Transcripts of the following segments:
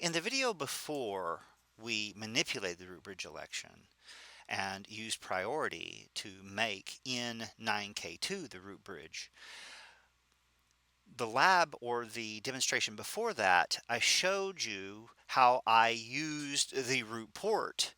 In the video before, we manipulated the root bridge election and used priority to make N9K2 the root bridge. The lab or the demonstration before that, I showed you how I used the root port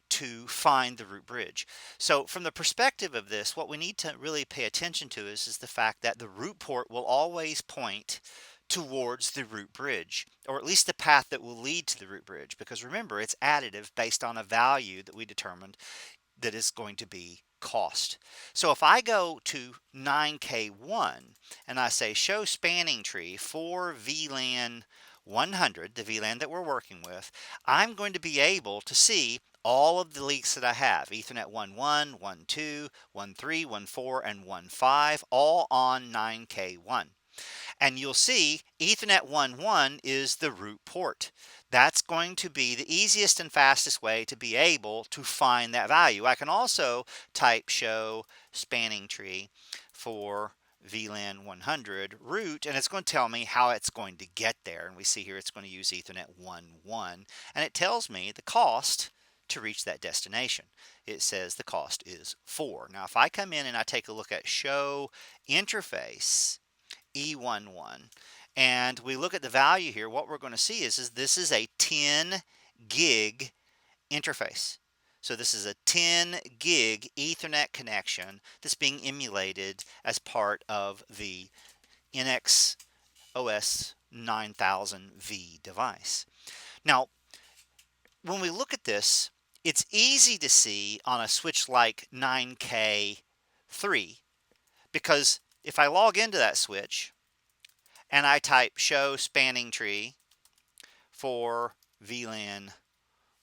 to find the root bridge. So from the perspective of this, what we need to really pay attention to is the fact that the root port will always point towards the root bridge, or at least the path that will lead to the root bridge, because remember, it's additive based on a value that we determined that is going to be cost. So if I go to 9K1 and I say show spanning tree for VLAN 100, the VLAN that we're working with, I'm going to be able to see all of the leaks that I have, Ethernet 1.1, 1.2, 1.3, 1.4, and 1.5, all on 9K1. And you'll see Ethernet 1.1 is the root port. That's going to be the easiest and fastest way to be able to find that value. I can also type show spanning tree for VLAN 100 root, and it's going to tell me how it's going to get there. And we see here it's going to use Ethernet 1.1, and it tells me the cost to reach that destination. It says the cost is 4. Now if I come in and I take a look at show interface E11 and we look at the value here, what we're going to see is this is a 10 gig interface. So this is a 10 gig Ethernet connection that's being emulated as part of the NX OS 9000V device. Now, when we look at this, it's easy to see on a switch like 9K3, because if I log into that switch and I type show spanning tree for VLAN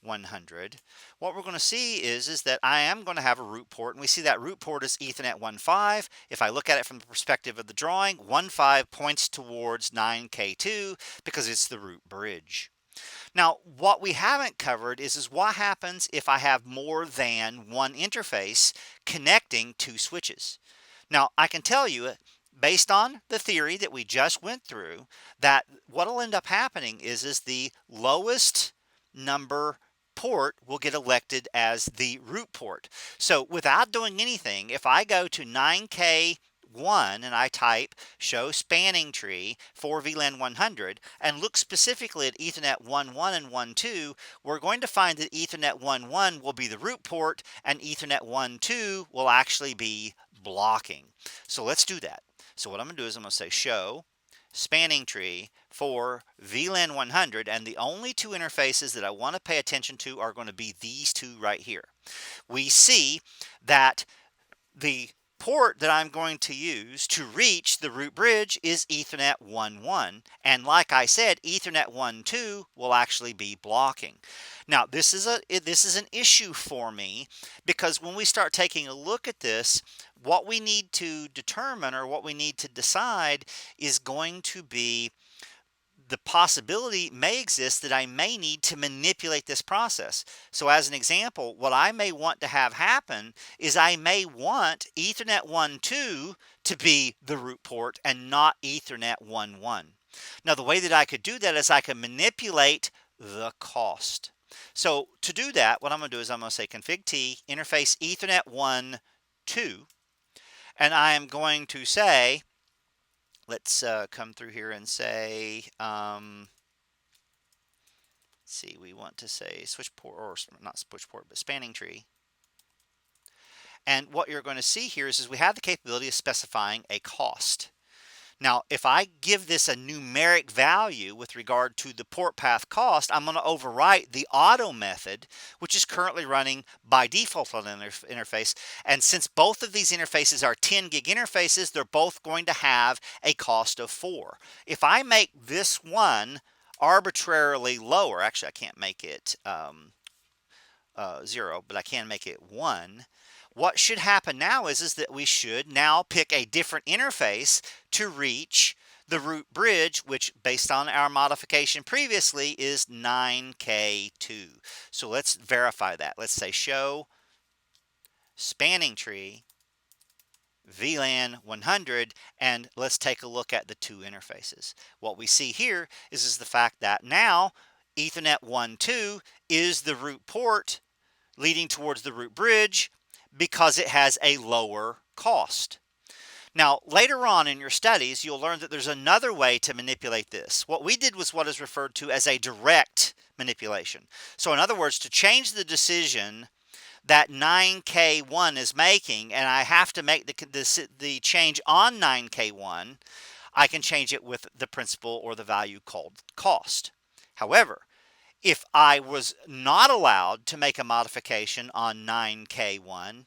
100, what we're going to see is that I am going to have a root port, and we see that root port is Ethernet 1.5. If I look at it from the perspective of the drawing, 1.5 points towards 9K2 because it's the root bridge. Now, what we haven't covered is what happens if I have more than one interface connecting two switches. Now, I can tell you, based on the theory that we just went through, that what will end up happening is the lowest number port will get elected as the root port. So without doing anything, if I go to 9K1 and I type show spanning tree for VLAN 100 and look specifically at Ethernet 1.1 and 1.2, we're going to find that Ethernet 1.1 will be the root port and Ethernet 1.2 will actually be blocking. So let's do that. So what I'm going to do is I'm going to say show spanning tree for VLAN 100, and the only two interfaces that I want to pay attention to are going to be these two right here. We see that the port that I'm going to use to reach the root bridge is Ethernet 1.1, and like I said, Ethernet 1.2 will actually be blocking. Now this is an issue for me, because when we start taking a look at this, what we need to determine, or what we need to decide, is going to be the possibility may exist that I may need to manipulate this process. So as an example, what I may want to have happen is I may want Ethernet 1.2 to be the root port and not Ethernet 1.1. Now the way that I could do that is I can manipulate the cost. So to do that, what I'm going to do is I'm going to say config T interface Ethernet 1.2, and I am going to say, let's come through here and say, let's see, we want to say switch port, or not switch port, but spanning tree. And what you're going to see here is we have the capability of specifying a cost. Now, if I give this a numeric value with regard to the port path cost, I'm going to overwrite the auto method, which is currently running by default on the interface. And since both of these interfaces are 10 gig interfaces, they're both going to have a cost of 4. If I make this one arbitrarily lower, actually I can't make it 0, but I can make it 1. What should happen now is that we should now pick a different interface to reach the root bridge, which based on our modification previously is 9K2. So let's verify that. Let's say show spanning tree VLAN 100, and let's take a look at the two interfaces. What we see here is the fact that now Ethernet 1.2 is the root port leading towards the root bridge because it has a lower cost. Now, later on in your studies, you'll learn that there's another way to manipulate this. What we did was what is referred to as a direct manipulation. So in other words, to change the decision that 9K1 is making, and I have to make the change on 9K1, I can change it with the principal or the value called cost. However, if I was not allowed to make a modification on 9K1,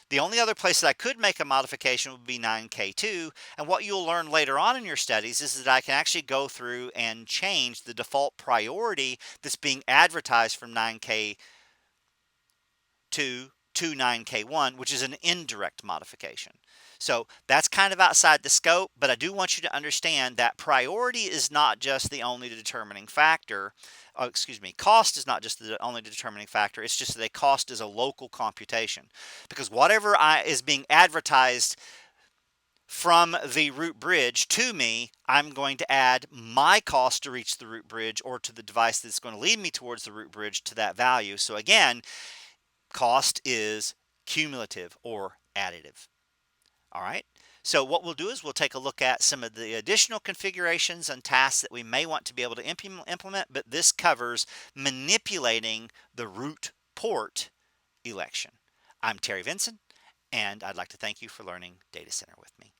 the only other place that I could make a modification would be 9K2, and what you'll learn later on in your studies is that I can actually go through and change the default priority that's being advertised from 9K2 to 9K1, which is an indirect modification. So that's kind of outside the scope, but I do want you to understand that priority is not just the only determining factor. Cost is not just the only determining factor. It's just that a cost is a local computation, because whatever is being advertised from the root bridge to me, I'm going to add my cost to reach the root bridge or to the device that's going to lead me towards the root bridge to that value. So again, cost is cumulative or additive. All right. So what we'll do is we'll take a look at some of the additional configurations and tasks that we may want to be able to implement, but this covers manipulating the root port election. I'm Terry Vinson, and I'd like to thank you for learning Data Center with me.